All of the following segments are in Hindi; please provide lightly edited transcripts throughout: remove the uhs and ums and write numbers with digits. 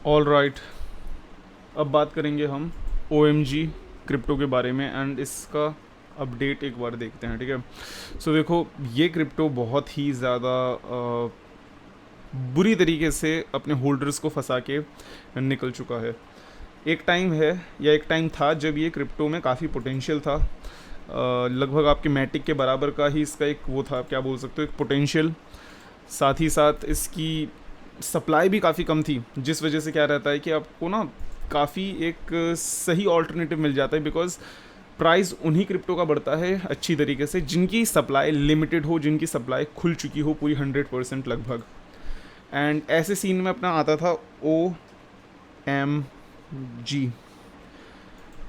ऑल राइट, अब बात करेंगे हम OMG क्रिप्टो के बारे में एंड इसका अपडेट एक बार देखते हैं, ठीक है। सो देखो, ये क्रिप्टो बहुत ही ज़्यादा बुरी तरीके से अपने होल्डर्स को फंसा के निकल चुका है। एक टाइम है या एक टाइम था जब ये क्रिप्टो में काफ़ी पोटेंशियल था। लगभग आपके मैटिक के बराबर का ही इसका एक वो था, क्या बोल सकते हो, एक पोटेंशियल। साथ ही साथ इसकी सप्लाई भी काफ़ी कम थी, जिस वजह से क्या रहता है कि आपको ना काफ़ी एक सही ऑल्टरनेटिव मिल जाता है, बिकॉज प्राइस उन्हीं क्रिप्टो का बढ़ता है अच्छी तरीके से जिनकी सप्लाई लिमिटेड हो, जिनकी सप्लाई खुल चुकी हो पूरी 100% लगभग। एंड ऐसे सीन में अपना आता था OMG,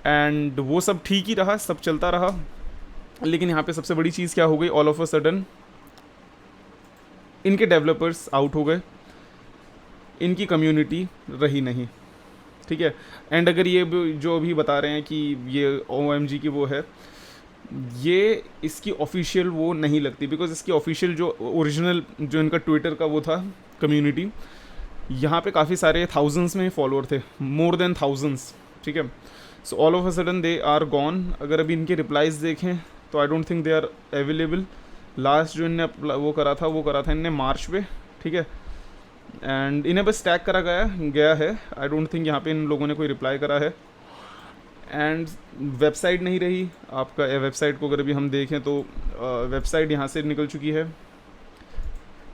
एंड वो सब ठीक ही रहा, सब चलता रहा। लेकिन यहाँ पे सबसे बड़ी चीज़ क्या हो गई, ऑल ऑफ अ सडन इनके डेवलपर्स आउट हो गए, इनकी कम्युनिटी रही नहीं, ठीक है। एंड अगर ये जो अभी बता रहे हैं कि ये OMG की वो है, ये इसकी ऑफिशियल वो नहीं लगती, बिकॉज इसकी ऑफिशियल जो ओरिजिनल जो इनका ट्विटर का वो था कम्युनिटी, यहाँ पे काफ़ी सारे थाउजेंड्स में फॉलोअर थे, मोर देन थाउजेंड्स, ठीक है। So all of a sudden they are gone. अगर अभी इनके रिप्लाइज देखें तो I don't think they are available. Last जो इनने वो करा था इनने मार्च पे, ठीक है। एंड इन्हें बस टैग करा गया है। आई डोंट थिंक यहाँ पे इन लोगों ने कोई रिप्लाई करा है। एंड वेबसाइट नहीं रही आपका, वेबसाइट को अगर अभी हम देखें तो वेबसाइट यहाँ से निकल चुकी है,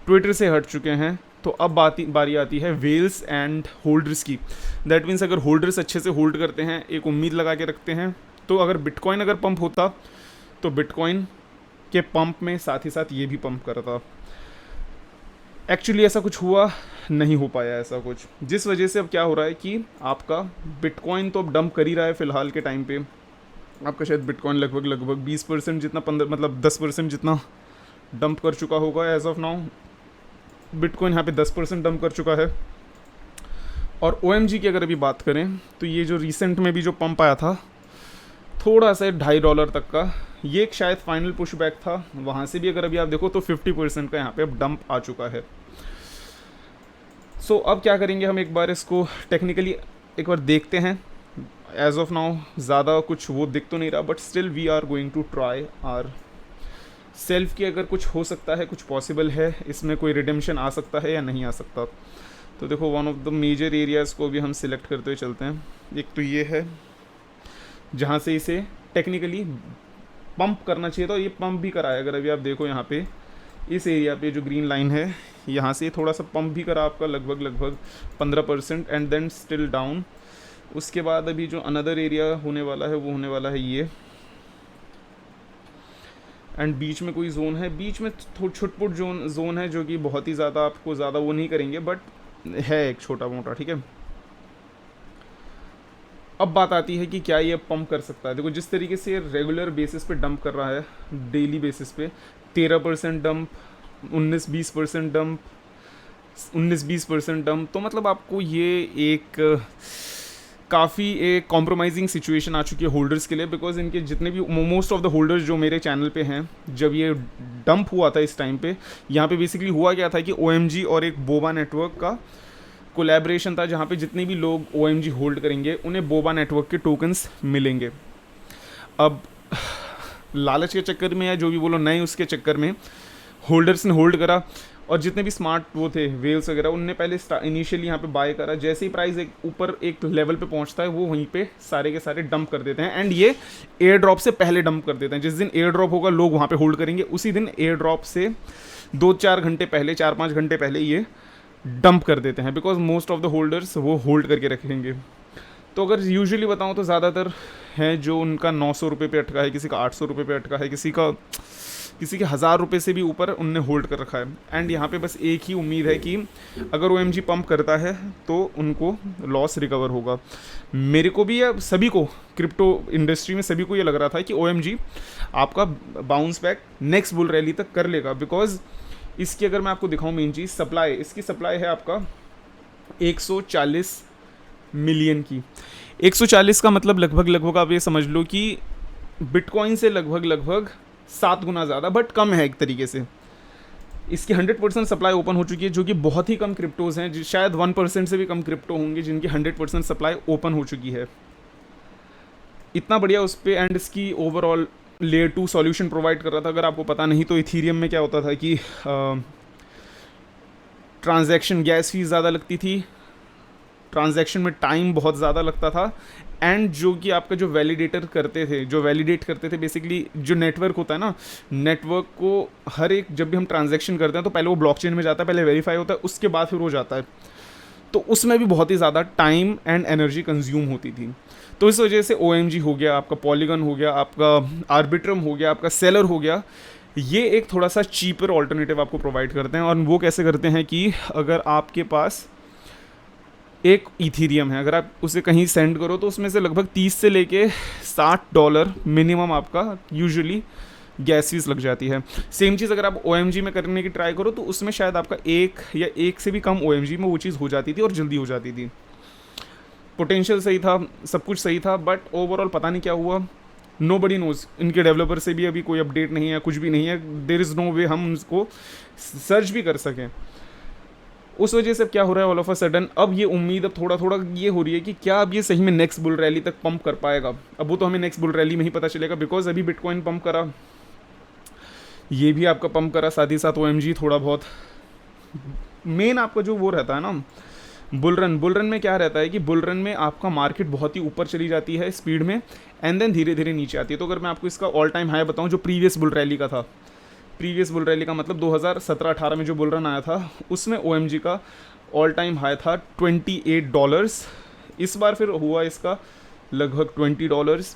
ट्विटर से हट चुके हैं। तो अब बारी आती है वेल्स एंड होल्डर्स की। दैट मीन्स अगर होल्डर्स अच्छे से होल्ड करते हैं, एक उम्मीद लगा के रखते हैं, तो अगर बिटकॉइन अगर पंप होता तो बिटकॉइन के पंप में साथ ही साथ ये भी पंप करता। एक्चुअली ऐसा कुछ हुआ नहीं, हो पाया ऐसा कुछ, जिस वजह से अब क्या हो रहा है कि आपका बिटकॉइन तो अब डंप कर ही रहा है फ़िलहाल के टाइम पे। आपका शायद बिटकॉइन लगभग 20% जितना, 15 मतलब 10% जितना डंप कर चुका होगा एज ऑफ नाउ। बिटकॉइन यहाँ पे 10% डंप कर चुका है। और OMG की अगर अभी बात करें तो ये जो रिसेंट में भी जो पंप आया था थोड़ा सा $2.5 तक का, ये एक शायद फाइनल पुश बैक था। वहाँ से भी अगर अभी आप देखो तो 50% का यहाँ पे अब डंप आ चुका है। सो अब क्या करेंगे, हम एक बार इसको टेक्निकली एक बार देखते हैं। एज ऑफ नाउ ज़्यादा कुछ वो दिख तो नहीं रहा, but still we are going to try our self की अगर कुछ हो सकता है, कुछ पॉसिबल है, इसमें कोई रिडेम्पशन आ सकता है या नहीं आ सकता। तो देखो, one of the major areas को भी हम सिलेक्ट करते हुए चलते हैं। एक तो ये है जहाँ से इसे टेक्निकली पंप करना चाहिए था, ये पंप भी कराया। अगर अभी आप देखो यहाँ पे इस एरिया पे जो ग्रीन लाइन है, यहाँ से थोड़ा सा पंप भी करा आपका लगभग 15%, एंड देन स्टिल डाउन। उसके बाद अभी जो अनदर एरिया होने वाला है वो होने वाला है ये, एंड बीच में कोई जोन है, बीच में छुटपुट जोन है जो कि बहुत ही ज़्यादा आपको ज़्यादा वो नहीं करेंगे, बट है एक छोटा मोटा, ठीक है। अब बात आती है कि क्या ये पंप कर सकता है। देखो, जिस तरीके से रेगुलर बेसिस पे डंप कर रहा है, डेली बेसिस पे 13% डंप, 19-20% डंप, 19-20% डंप, तो मतलब आपको ये एक काफ़ी एक कॉम्प्रोमाइजिंग सिचुएशन आ चुकी है होल्डर्स के लिए। बिकॉज इनके जितने भी मोस्ट ऑफ द होल्डर्स जो मेरे चैनल पे हैं, जब ये डंप हुआ था इस टाइम पे, यहाँ पे बेसिकली हुआ क्या था कि OMG और एक बोबा नेटवर्क का कोलैबोरेशन था, जहाँ पे जितने भी लोग OMG होल्ड करेंगे उन्हें बोबा नेटवर्क के टोकन्स मिलेंगे। अब लालच के चक्कर में या जो भी बोलो, नए उसके चक्कर में होल्डर्स ने होल्ड करा, और जितने भी स्मार्ट वो थे वेल्स वगैरह, उनने पहले इनिशियली यहाँ पे बाय करा। जैसे ही प्राइस एक ऊपर एक लेवल पे पहुँचता है, वो वहीं पे सारे के सारे डंप कर देते हैं। एंड ये एयर ड्रॉप से पहले डंप कर देते हैं। जिस दिन एयर ड्रॉप होगा लोग वहाँ पे होल्ड करेंगे, उसी दिन एयर ड्रॉप से 2-4 घंटे पहले, 4-5 घंटे पहले ये डंप कर देते हैं, because most of the holders वो होल्ड करके रखेंगे। तो अगर यूजुअली बताऊँ तो ज़्यादातर हैं जो उनका 900 रुपये पे अटका है, किसी का 800 रुपये पे अटका है, किसी के 1000 रुपये से भी ऊपर उनने होल्ड कर रखा है। एंड यहाँ पे बस एक ही उम्मीद है कि अगर OMG पंप करता है तो उनको लॉस रिकवर होगा। मेरे को भी, या सभी को क्रिप्टो इंडस्ट्री में सभी को ये लग रहा था कि OMG आपका bounce back next bull rally तक कर लेगा। बिकॉज इसकी अगर मैं आपको दिखाऊँ मेन चीज़, सप्लाई, इसकी सप्लाई है आपका 140 मिलियन की। 140 का मतलब लगभग आप ये समझ लो कि बिटकॉइन से लगभग 7 गुना ज़्यादा, बट कम है एक तरीके से। इसकी 100% सप्लाई ओपन हो चुकी है, जो कि बहुत ही कम क्रिप्टोज़ हैं, शायद 1% से भी कम क्रिप्टो होंगे जिनकी 100% सप्लाई ओपन हो चुकी है। इतना बढ़िया उस पर, एंड इसकी ओवरऑल लेयर 2 सॉल्यूशन प्रोवाइड कर रहा था। अगर आपको पता नहीं तो इथीरियम में क्या होता था कि ट्रांजैक्शन गैस फीस ज़्यादा लगती थी, ट्रांजैक्शन में टाइम बहुत ज़्यादा लगता था, एंड जो कि आपका जो वैलिडेटर करते थे, जो वैलिडेट करते थे बेसिकली जो नेटवर्क होता है ना, नेटवर्क को हर एक जब भी हम ट्रांजैक्शन करते हैं तो पहले वो ब्लॉकचेन में जाता है, पहले वेरीफाई होता है, उसके बाद फिर वो जाता है। तो उसमें भी बहुत ही ज़्यादा टाइम एंड एनर्जी कंज्यूम होती थी। तो इस वजह से OMG हो गया, आपका पॉलीगन हो गया, आपका आर्बिट्रम हो गया, आपका सेलर हो गया, ये एक थोड़ा सा चीपर ऑल्टरनेटिव आपको प्रोवाइड करते हैं। और वो कैसे करते हैं कि अगर आपके पास एक इथीरियम है, अगर आप उसे कहीं सेंड करो तो उसमें से लगभग 30 से लेके $60 मिनिमम आपका यूजुअली गैस फीस लग जाती है। सेम चीज़ अगर आप OMG में करने की ट्राई करो तो उसमें शायद आपका एक या एक से भी कम OMG में वो चीज़ हो जाती थी और जल्दी हो जाती थी। पोटेंशियल सही था, सब कुछ सही था, बट ओवरऑल पता नहीं क्या हुआ, नोबडी नोज। इनके डेवलपर से भी अभी कोई अपडेट नहीं है, कुछ भी नहीं है, देयर इज़ नो वे हम उसको सर्च भी कर सकें। उस वजह से क्या हो रहा है ऑल ऑफ अ सडन, अब ये उम्मीद अब थोड़ा थोड़ा ये हो रही है कि क्या अब ये सही में नेक्स्ट बुल रैली तक पंप कर पाएगा। अब वो तो हमें नेक्स्ट बुल रैली में ही पता चलेगा, बिकॉज अभी बिटकॉइन पंप करा, ये भी आपका पंप करा, साथ ही साथ OMG थोड़ा बहुत। मेन आपका जो वो रहता है ना बुल रन में क्या रहता है कि बुल रन में आपका मार्केट बहुत ही ऊपर चली जाती है स्पीड में, एंड देन धीरे धीरे नीचे आती है। तो अगर मैं आपको इसका ऑल टाइम हाई बताऊं जो प्रीवियस बुल रैली का था, प्रीवियस बुल रैली का मतलब 2017-18 में जो बुल रन आया था उसमें OMG का ऑल टाइम हाई था $28। इस बार फिर हुआ इसका लगभग $20।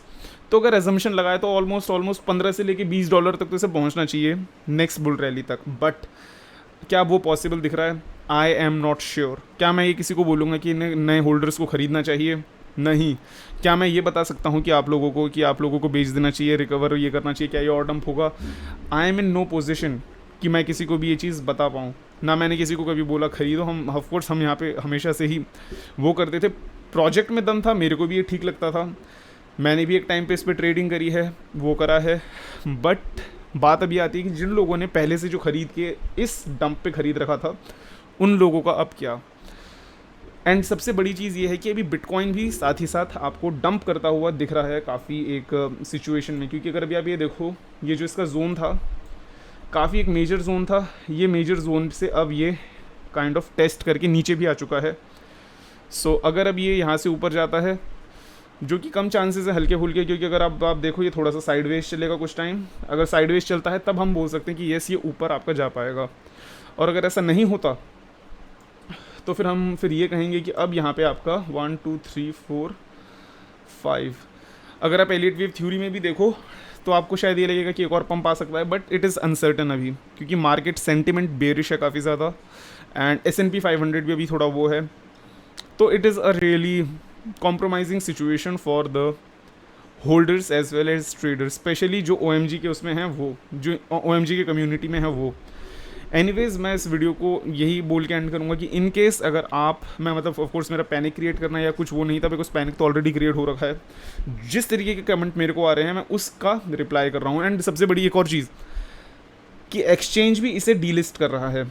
तो अगर एजम्पशन लगाए तो ऑलमोस्ट 15 से लेके $20 तक तो इसे पहुंचना चाहिए नेक्स्ट बुल रैली तक। बट क्या वो पॉसिबल दिख रहा है? I am not sure. क्या मैं ये किसी को बोलूँगा कि नए होल्डर्स को ख़रीदना चाहिए? नहीं। क्या मैं ये बता सकता हूँ कि आप लोगों को बेच देना चाहिए, रिकवर ये करना चाहिए? क्या ये और डंप होगा? I am in no position कि मैं किसी को भी ये चीज़ बता पाऊँ। ना मैंने किसी को कभी बोला खरीदो। हम ऑफकोर्स हम यहाँ पे हमेशा से ही वो करते थे, प्रोजेक्ट में दम था, मेरे को भी ये ठीक लगता था, मैंने भी एक टाइम पे इस पर ट्रेडिंग करी है, वो करा है। बट बात अभी आती है कि जिन लोगों ने पहले से जो ख़रीद के इस डंप पे ख़रीद रखा था उन लोगों का अब क्या। एंड सबसे बड़ी चीज़ ये है कि अभी बिटकॉइन भी साथ ही साथ आपको डंप करता हुआ दिख रहा है काफ़ी एक सिचुएशन में, क्योंकि अगर अभी आप ये देखो, ये जो इसका जोन था काफ़ी एक मेजर जोन था, ये मेजर जोन से अब ये काइंड ऑफ टेस्ट करके नीचे भी आ चुका है। सो अगर अब ये यहाँ से ऊपर जाता है, जो कि कम चांसेस है हल्के फुल्के, क्योंकि अगर आप देखो ये थोड़ा सा साइडवेज चलेगा कुछ टाइम, अगर साइडवेज चलता है तब हम बोल सकते हैं कि येस ये ऊपर आपका जा पाएगा। और अगर ऐसा नहीं होता तो फिर हम ये कहेंगे कि अब यहाँ पे आपका 1 2 3 4 5, अगर आप एलियट वेव थ्योरी में भी देखो तो आपको शायद ये लगेगा कि एक और पंप आ सकता है, बट इट इज़ अनसर्टन अभी, क्योंकि मार्केट सेंटिमेंट बेरिश है काफ़ी ज़्यादा, एंड S&P 500 भी अभी थोड़ा वो है। तो it is a really compromising situation for the holders as well as traders, especially जो OMG के उसमें हैं, वो जो OMG के कम्युनिटी में है वो। एनीवेज़ मैं इस वीडियो को यही बोल के एंड करूँगा कि इन केस अगर आप, मैं मतलब ऑफ कोर्स मेरा पैनिक क्रिएट करना या कुछ वो नहीं था, बिकॉज पैनिक तो ऑलरेडी क्रिएट हो रखा है। जिस तरीके के कमेंट मेरे को आ रहे हैं मैं उसका रिप्लाई कर रहा हूँ। एंड सबसे बड़ी एक और चीज़ कि एक्सचेंज भी इसे डीलिस्ट कर रहा है।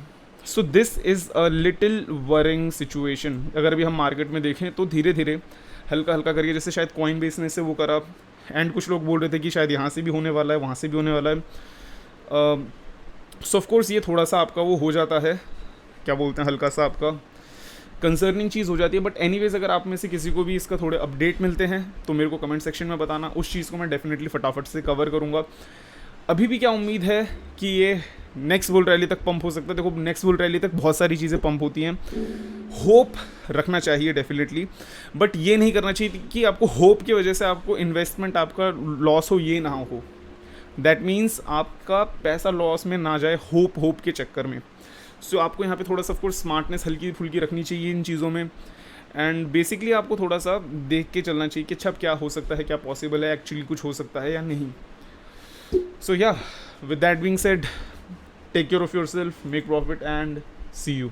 So this is a little worrying situation. अगर अभी हम मार्केट में देखें तो धीरे धीरे हल्का हल्का करके, जैसे शायद कॉइन बेस ने से वो करा, एंड कुछ लोग बोल रहे थे कि शायद यहाँ से भी होने वाला है, वहाँ से भी होने वाला है। सो ऑफ कोर्स ये थोड़ा सा आपका वो हो जाता है, क्या बोलते हैं, हल्का सा आपका कंसर्निंग चीज़ हो जाती है। बट एनीवेज अगर आप में से किसी को भी इसका थोड़े अपडेट मिलते हैं तो मेरे को कमेंट सेक्शन में बताना, उस चीज़ को मैं डेफिनेटली फटाफट से कवर करूँगा। अभी भी क्या उम्मीद है कि ये नेक्स्ट बुल रैली तक पंप हो सकता है। देखो नेक्स्ट बुल रैली तक बहुत सारी चीज़ें पंप होती हैं, होप रखना चाहिए डेफिनेटली, बट ये नहीं करना चाहिए कि आपको होप की वजह से आपको इन्वेस्टमेंट आपका लॉस हो, ये ना हो। दैट मीन्स आपका पैसा लॉस में ना जाए होप के चक्कर में। सो आपको यहाँ पे थोड़ा सा ऑफकोर्स स्मार्टनेस हल्की फुल्की रखनी चाहिए इन चीज़ों में, एंड बेसिकली आपको थोड़ा सा देख के चलना चाहिए कि अच्छा क्या हो सकता है, क्या पॉसिबल है, एक्चुअली कुछ हो सकता है या नहीं। सो या with that being said, take care of yourself, make profit and see you.